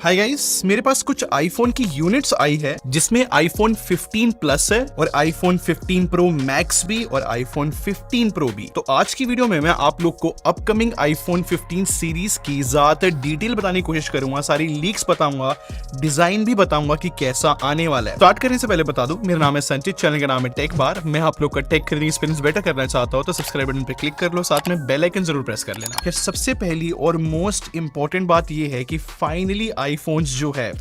Hi guys, मेरे पास कुछ iPhone की यूनिट्स आई है जिसमें आईफोन 15 प्लस है और आईफोन 15 प्रो मैक्स भी और आईफोन 15 प्रो भी। तो आज की वीडियो में मैं आप लोग को अपकमिंग आईफोन 15 सीरीज की ज्यादातर डिटेल बताने की कोशिश करूंगा, सारी लीक्स बताऊंगा, डिजाइन भी बताऊंगा कि कैसा आने वाला है। स्टार्ट करने से पहले बता दूं, मेरा नाम है संचित, चैनल का नाम है टेक बार। मैं आप लोग का टेक खरीदने एक्सपीरियंस बेटर करना चाहता हूं तो सब्सक्राइब बटन पे क्लिक कर लो, साथ में बेल आइकन जरूर प्रेस कर लेना। फिर सबसे पहली और मोस्ट इंपॉर्टेंट बात यह है कि फाइनली आईफोन्स जो है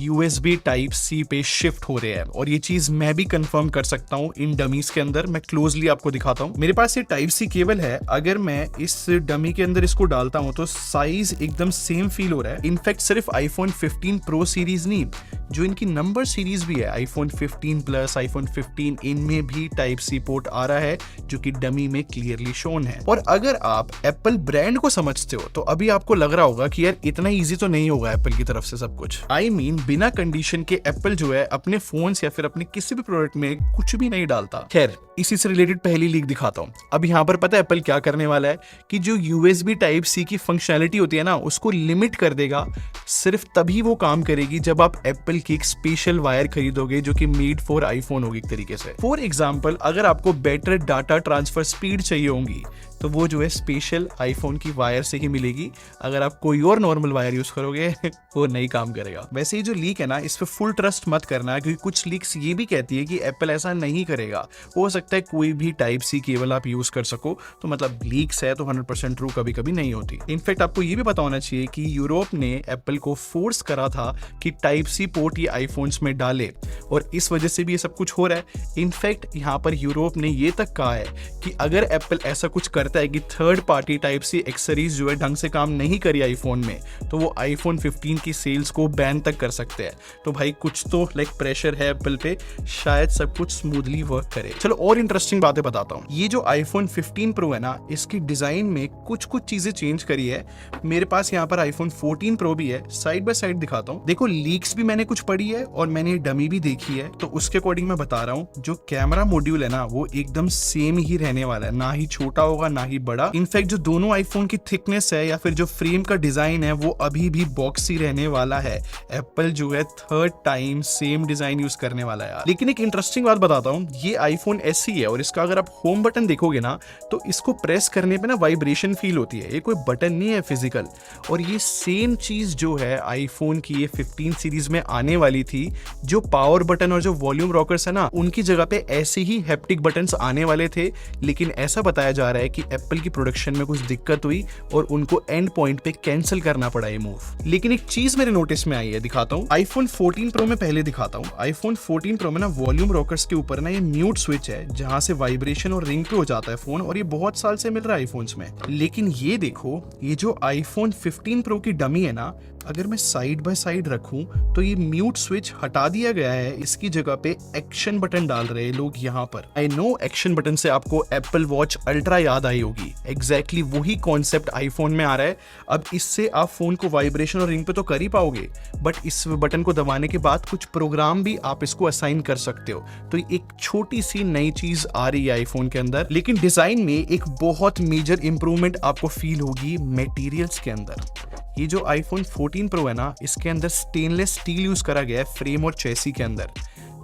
USB टाइप C पे शिफ्ट हो रहे हैं और ये चीज मैं भी कंफर्म कर सकता हूं इन डमीज के अंदर। मैं क्लोजली आपको दिखाता हूं। मेरे पास ये टाइप C केबल है। अगर मैं इस डमी के अंदर इसको डालता हूं तो साइज एकदम सेम फील हो रहा है। इनफैक्ट सिर्फ आईफोन 15 प्रो सीरीज नहीं, जो इनकी नंबर सीरीज भी है, आईफोन 15 प्लस, आईफोन 15, इनमें भी टाइप C पोर्ट आ रहा है जो कि डमी में क्लियरली शोन है। और अगर आप एप्पल ब्रांड को समझते हो तो अभी आपको लग रहा होगा कि यार इतना ईजी तो नहीं होगा एप्पल की तरफ से सब कुछ। आई मीन बिना कंडीशन के एप्पल जो है अपने फोन्स या फिर अपने किसी भी प्रोडक्ट में कुछ भी नहीं डालता। खैर, इसी से रिलेटेड पहली लीक दिखाता हूं। अब यहाँ पर पता है एप्पल क्या करने वाला है कि जो USB टाइप C की फंक्शनैलिटी होती है ना, उसको लिमिट कर देगा। सिर्फ तभी वो काम करेगी जब आप एप्पल की एक स्पेशल वायर खरीदोगे जो कि मेड फॉर आईफोन होगी एक तरीके से। फॉर एग्जाम्पल, अगर आपको बेटर डाटा ट्रांसफर स्पीड चाहिए होगी तो वो जो है स्पेशल आईफोन की वायर से ही मिलेगी। अगर आप कोई और नॉर्मल वायर यूज करोगे वो नहीं काम करेगा। वैसे ये जो लीक है ना, इस पे फुल ट्रस्ट मत करना, क्योंकि कुछ लीक्स ये भी कहती है कि एप्पल ऐसा नहीं करेगा। हो सकता है कोई भी टाइप C केबल आप यूज कर सको, तो मतलब लीक्स है तो 100% ट्रू कभी कभी नहीं होती। इनफैक्ट आपको ये भी पता होना चाहिए कि यूरोप ने एप्पल को फोर्स करा था कि टाइप C पोर्ट ये आईफोन्स में डाले और इस वजह से भी ये सब कुछ हो रहा है। इनफैक्ट यहाँ पर यूरोप ने ये तक कहा है कि अगर एप्पल ऐसा कुछ करता है कि third party type C accessories जो है ढंग से काम नहीं करी आईफोन में, तो वो आईफोन 15 की सेल्स को बैन तक कर सकते हैं। तो भाई कुछ तो प्रेशर है एप्पल पे, शायद सब कुछ स्मूथली वर्क करे। चलो और इंटरेस्टिंग बातें बताता हूँ। ये जो आईफोन 15 प्रो है ना, इसकी डिजाइन में कुछ चीजें चेंज करी है। मेरे पास यहाँ पर आईफोन 14 प्रो भी है, साइड बाय साइड दिखाता हूँ। देखो, लीक्स भी मैंने कुछ पढ़ी है और मैंने डमी भी देखी है, तो उसके अकॉर्डिंग मैं बता रहा हूँ। जो कैमरा मॉड्यूल है ना, वो एकदम सेम ही रहने वाला है, ना ही छोटा होगा ना ही बड़ा। इनफैक्ट जो दोनों आईफोन की थिकनेस है या फिर जो फ्रेम का डिजाइन है वो अभी भी बॉक्सी रहने वाला है। एप्पल जो है third time same design use करने वाला है। लेकिन एक इंटरेस्टिंग बात बताता हूँ, ये आईफोन SE है और इसका अगर आप होम बटन देखोगे ना, तो इसको प्रेस करने पे ना वाइब्रेशन फील होती है। ये कोई बटन नहीं है फिजिकल। और ये सेम चीज जो है आईफोन की ये 15 सीरीज में आने वाली थी। जो पावर बटन और जो वॉल्यूम रॉकर्स है ना, उनकी जगह पे ऐसे ही हैप्टिक बटन्स आने वाले थे। लेकिन ऐसा बताया जा रहा है कि एप्पल की प्रोडक्शन में कुछ दिक्कत हुई और उनको एंड पॉइंट पे कैंसिल करना पड़ा ये मूव। लेकिन एक चीज मेरे नोटिस में आई है, दिखाता हूँ। आईफोन 14 प्रो में पहले दिखाता हूँ। आईफोन 14 प्रो में ना वॉल्यूम रॉकर्स के ऊपर ना ये म्यूट स्विच है, जहां से वाइब्रेशन और रिंग पे हो जाता है फोन, और ये बहुत साल से मिल रहा है आईफोन्स में। लेकिन ये देखो, ये जो आईफोन 15 प्रो की डमी है ना, अगर मैं साइड बाय साइड रखूं तो ये म्यूट स्विच हटा दिया गया है। इसकी जगह पे एक्शन बटन डाल रहे हैं लोग यहाँ पर। आई नो एक्शन बटन से आपको एप्पल वॉच अल्ट्रा याद आई होगी। एग्जैक्टली वही कॉन्सेप्ट आईफोन में आ रहा है। अब इससे आप फोन को वाइब्रेशन और रिंग पे तो कर ही पाओगे, बट इस बटन को दबाने के बाद कुछ प्रोग्राम भी आप इसको असाइन कर सकते हो। तो एक छोटी सी नई चीज आ रही है आईफोन के अंदर। लेकिन डिजाइन में एक बहुत मेजर इंप्रूवमेंट आपको फील होगी मटेरियल्स के अंदर। ये जो आईफोन 14 प्रो है ना, इसके अंदर स्टेनलेस स्टील यूज करा गया है फ्रेम और चेसी के अंदर।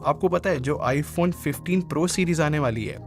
आपको पता है जो आईफोन 15 प्रो सीरीज आने वाली है,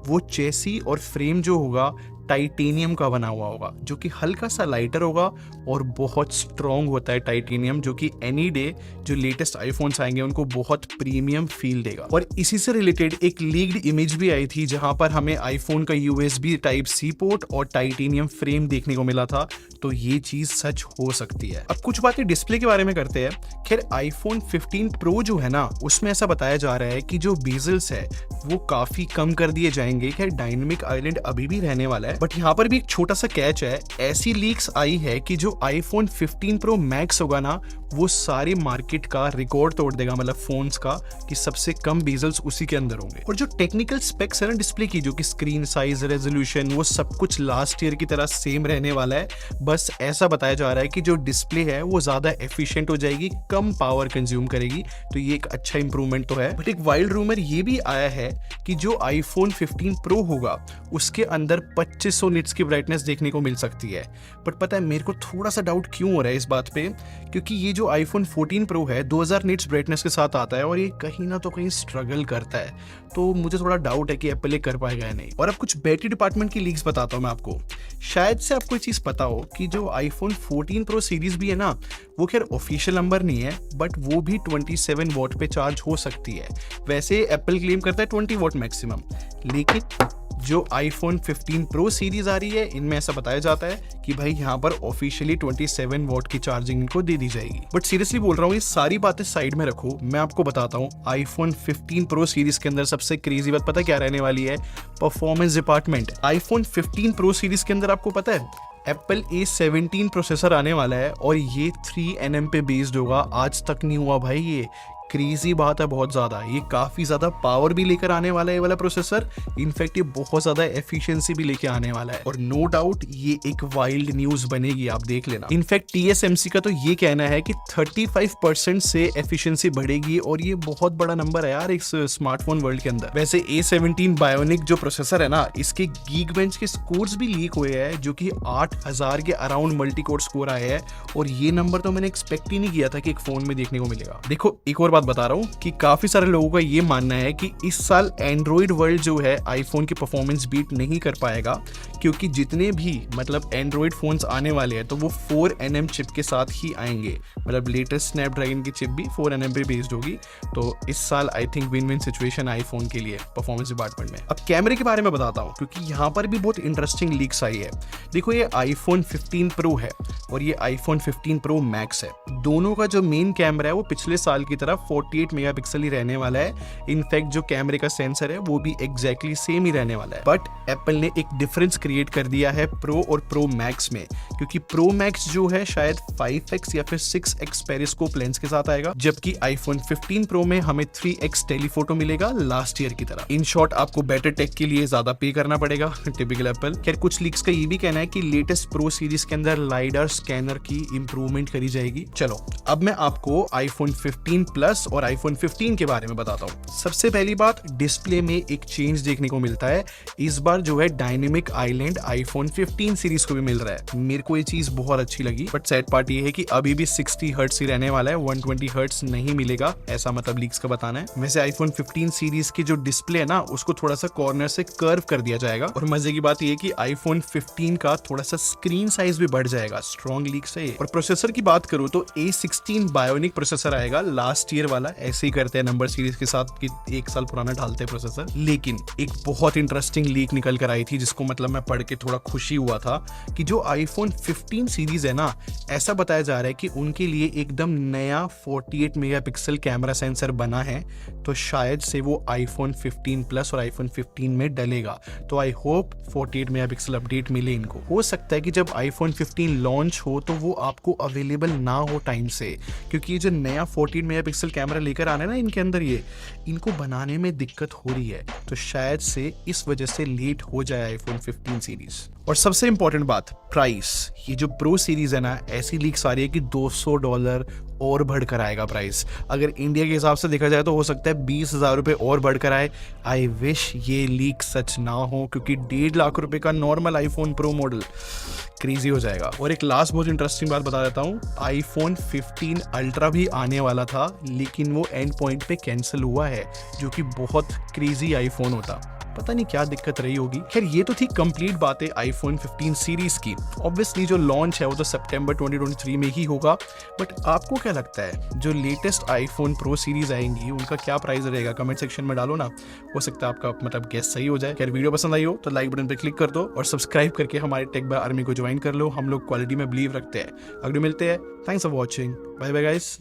वो चेसी और फ्रेम जो होगा टाइटेनियम का बना हुआ होगा, जो कि हल्का सा लाइटर होगा और बहुत स्ट्रॉन्ग होता है टाइटेनियम, जो कि एनी डे जो लेटेस्ट आईफोन्स आएंगे उनको बहुत प्रीमियम फील देगा। और इसी से रिलेटेड एक लीक्ड इमेज भी आई थी जहां पर हमें आईफोन का USB टाइप C पोर्ट और टाइटेनियम फ्रेम देखने को मिला था। तो ये चीज सच हो सकती है। अब कुछ बातें डिस्प्ले के बारे में करते हैं। खैर, आईफोन 15 प्रो जो है ना, उसमें ऐसा बताया जा रहा है कि जो बेजल्स है वो काफी कम कर दिए जाएंगे। खैर, डायनेमिक आइलैंड अभी भी रहने वाला है, बट यहाँ पर भी एक छोटा सा कैच है। ऐसी लीक्स आई है कि जो आईफोन 15 प्रो मैक्स होगा ना, वो सारे मार्केट का रिकॉर्ड तोड़ देगा, मतलब फोन्स का, कि सबसे कम बेजल्स उसी के अंदर होंगे। और जो टेक्निकल स्पेक्स है ना डिस्प्ले की, जो कि स्क्रीन साइज, रेजोल्यूशन, वो सब कुछ लास्ट ईयर की तरह सेम रहने वाला है। बस ऐसा बताया जा रहा है कि जो डिस्प्ले है वो ज्यादा एफिशिएंट हो जाएगी, कम पावर कंज्यूम करेगी। तो ये एक अच्छा इंप्रूवमेंट तो है। बट एक वाइल्ड रूमर ये भी आया है कि जो आईफोन 15 प्रो होगा उसके अंदर 2500 निट्स की ब्राइटनेस देखने को मिल सकती है। बट पता है मेरे को थोड़ा सा डाउट क्यों हो रहा है इस बात पे, क्योंकि ये जो जो iPhone 14 Pro है 2000 निट्स ब्राइटनेस के साथ आता है और ये कहीं ना तो कहीं स्ट्रगल करता है, तो मुझे थोड़ा डाउट है कि एप्पल ये कर पाएगा या नहीं। और अब कुछ बैटरी डिपार्टमेंट की लीक्स बताता हूँ मैं आपको। शायद से आपको ये चीज़ पता हो कि जो iPhone 14 Pro सीरीज भी है ना, वो खैर ऑफिशियल नंबर नहीं है, बट वो भी 27 वॉट पे चार्ज हो सकती है। वैसे एप्पल क्लेम करता है 20 वॉट मैक्सिमम, लेकिन जो iPhone 15 Pro सीरीज आ रही है इनमें ऐसा बताया जाता है कि भाई यहाँ पर ऑफिशियली 27 वॉट की चार्जिंग इनको दे दी जाएगी। बट सीरियसली बोल रहा हूँ, ये सारी बातें साइड में रखो, मैं आपको बताता हूँ iPhone 15 Pro सीरीज के अंदर सबसे क्रेजी बात पता क्या रहने वाली है? Performance department. iPhone 15 Pro series के अंदर आपको पता है एप्पल A17 प्रोसेसर आने वाला है और ये 3nm पे बेस्ड होगा। आज तक नहीं हुआ भाई, ये क्रेजी बात है बहुत ज़्यादा। ये काफ़ी ज़्यादा पावर भी लेकर आने वाला है ये वाला प्रोसेसर, इनफैक्ट ये बहुत ज़्यादा एफिशिएंसी भी लेकर आने वाला है और नो डाउट ये एक वाइल्ड न्यूज़ बनेगी, आप देख लेना। इनफैक्ट TSMC का तो ये कहना है कि 35% से एफिशिएंसी बढ़ेगी और ये बहुत बड़ा नंबर है यार इस स्मार्टफोन वर्ल्ड के अंदर। वैसे A17 बायोनिक जो प्रोसेसर है ना, इसके गीकबेंच के स्कोर्स भी लीक हुए हैं जो कि 8000 के अराउंड मल्टी कोर स्कोर आए हैं और ये नंबर तो मैंने एक्सपेक्ट ही नहीं किया था कि एक फोन में देखने को मिलेगा। देखो एक और बात बता रहा हूँ कि काफी सारे लोगों का ये मानना है कि इस साल एंड्रॉइड वर्ल्ड जो है आईफोन की परफॉर्मेंस बीट नहीं कर पाएगा, क्योंकि जितने भी मतलब एंड्रॉइड फोन्स आने वाले हैं तो वो 4nm चिप के साथ ही आएंगे। मतलब लेटेस्ट स्नैपड्रैगन की चिप भी 4nm पे बेस्ड होगी। तो इस साल I think win win situation iPhone के लिए परफॉर्मेंस डिपार्टमेंट में। अब कैमरे के बारे में बताता हूँ, क्योंकि यहाँ पर भी बहुत इंटरेस्टिंग लीक्स आई है। देखो ये iPhone 15 Pro है और ये iPhone 15 Pro Max है। दोनों का जो मेन कैमरा है वो पिछले साल की तरह 48 मेगापिक्सल ही रहने वाला है। इनफैक्ट जो कैमरे का सेंसर है वो भी एग्जैक्टली सेम ही रहने वाला है। बट एप्पल ने एक डिफरेंस क्रिएट कर दिया है प्रो और प्रो मैक्स में, क्योंकि प्रो मैक्स जो है शायद 5x या फिर 6x पेरिस्कोप लेंस के साथ आएगा, जबकि iPhone 15 Pro में हमें 3x टेलीफोटो मिलेगा लास्ट ईयर की तरह। इन शॉर्ट आपको बेटर टेक के लिए ज्यादा पे करना पड़ेगा, टिपिकल एप्पल। खैर कुछ लीक्स का ये भी कहना है कि लेटेस्ट प्रो सीरीज के अंदर लाइडर स्कैनर की इंप्रूवमेंट करी जाएगी। चलो अब मैं आपको iPhone 15 Plus और iPhone 15 के बारे में बताता हूँ। सबसे पहली बात, डिस्प्ले में एक चेंज देखने को मिलता है। इस बार जो है डायनेमिक आइलैंड iPhone 15 सीरीज को भी मिल रहा है। मेरे को ये चीज बहुत अच्छी लगी, बट सैड पार्ट ये है कि अभी भी 60 हर्ट्ज ही रहने वाला है, 120 हर्ट्ज नहीं मिलेगा, ऐसा मतलब लीक्स का बताना है। वैसे iPhone 15 सीरीज की जो डिस्प्ले है ना, उसको थोड़ा सा कॉर्नर से कर्व कर दिया जाएगा और मजे की बात ये है कि iPhone 15 का थोड़ा सा स्क्रीन साइज भी बढ़ जाएगा। स्ट्रॉन्ग लीक्स है। और प्रोसेसर की बात करूं तो A16 बायोनिक प्रोसेसर आएगा, लास्ट ईयर वाला। ऐसे ही करते हैं नंबर सीरीज के साथ कि एक साल पुराना डालते हैं प्रोसेसर। लेकिन एक बहुत इंटरेस्टिंग लीक निकल कर आई थी जिसको मतलब मैं पढ़ के थोड़ा खुशी हुआ था कि जो iPhone 15 सीरीज है ना, ऐसा बताया जा रहा है कि उनके लिए एकदम नया 48 मेगापिक्सल कैमरा सेंसर बना है, तो शायद से वो iPhone 15 Plus और iPhone 15 में डलेगा। तो आई होप 48 मेगापिक्सल अपडेट मिले इनको। हो सकता है कि जब iPhone 15 लॉन्च हो तो वो आपको अवेलेबल ना हो टाइम से, क्योंकि ये जो नया 48 मेगापिक्सल कैमरा लेकर आना है ना इनके अंदर, ये इनको बनाने में दिक्कत हो रही है, तो शायद से इस वजह से लेट हो जाए iPhone 15 सीरीज। और सबसे इंपॉर्टेंट बात, प्राइस। ये जो प्रो सीरीज है ना, ऐसी लीक्स आ रही है कि $200 और बढ़कर आएगा प्राइस। अगर इंडिया के हिसाब से देखा जाए तो हो सकता है 20,000 रुपये और बढ़कर आए। आई विश ये लीक सच ना हो, क्योंकि 1.5 लाख रुपए का normal iPhone Pro model crazy हो जाएगा। और एक लास्ट बहुत इंटरेस्टिंग बात बता देता हूँ, iPhone 15 Ultra भी आने वाला था, लेकिन वो एंड पॉइंट पे कैंसिल हुआ है, जो कि बहुत क्रेजी आईफोन होता। पता नहीं क्या दिक्कत रही होगी। खैर ये तो थी कंप्लीट बातें iPhone 15 सीरीज की। ऑब्वियसली जो लॉन्च है वो तो सितंबर 2023 में ही होगा। बट आपको क्या लगता है जो लेटेस्ट iPhone Pro सीरीज आएंगी उनका क्या प्राइस रहेगा? कमेंट सेक्शन में डालो ना, हो सकता है आपका मतलब गेस सही हो जाए। खैर वीडियो पसंद आई हो तो लाइक बटन पर क्लिक कर दो और सब्सक्राइब करके हमारे टेक बाय आर्मी को ज्वाइन कर लो। हम लोग क्वालिटी में बिलीव रखते हैं। अगले मिलते हैं। Thanks for watching. Bye bye guys.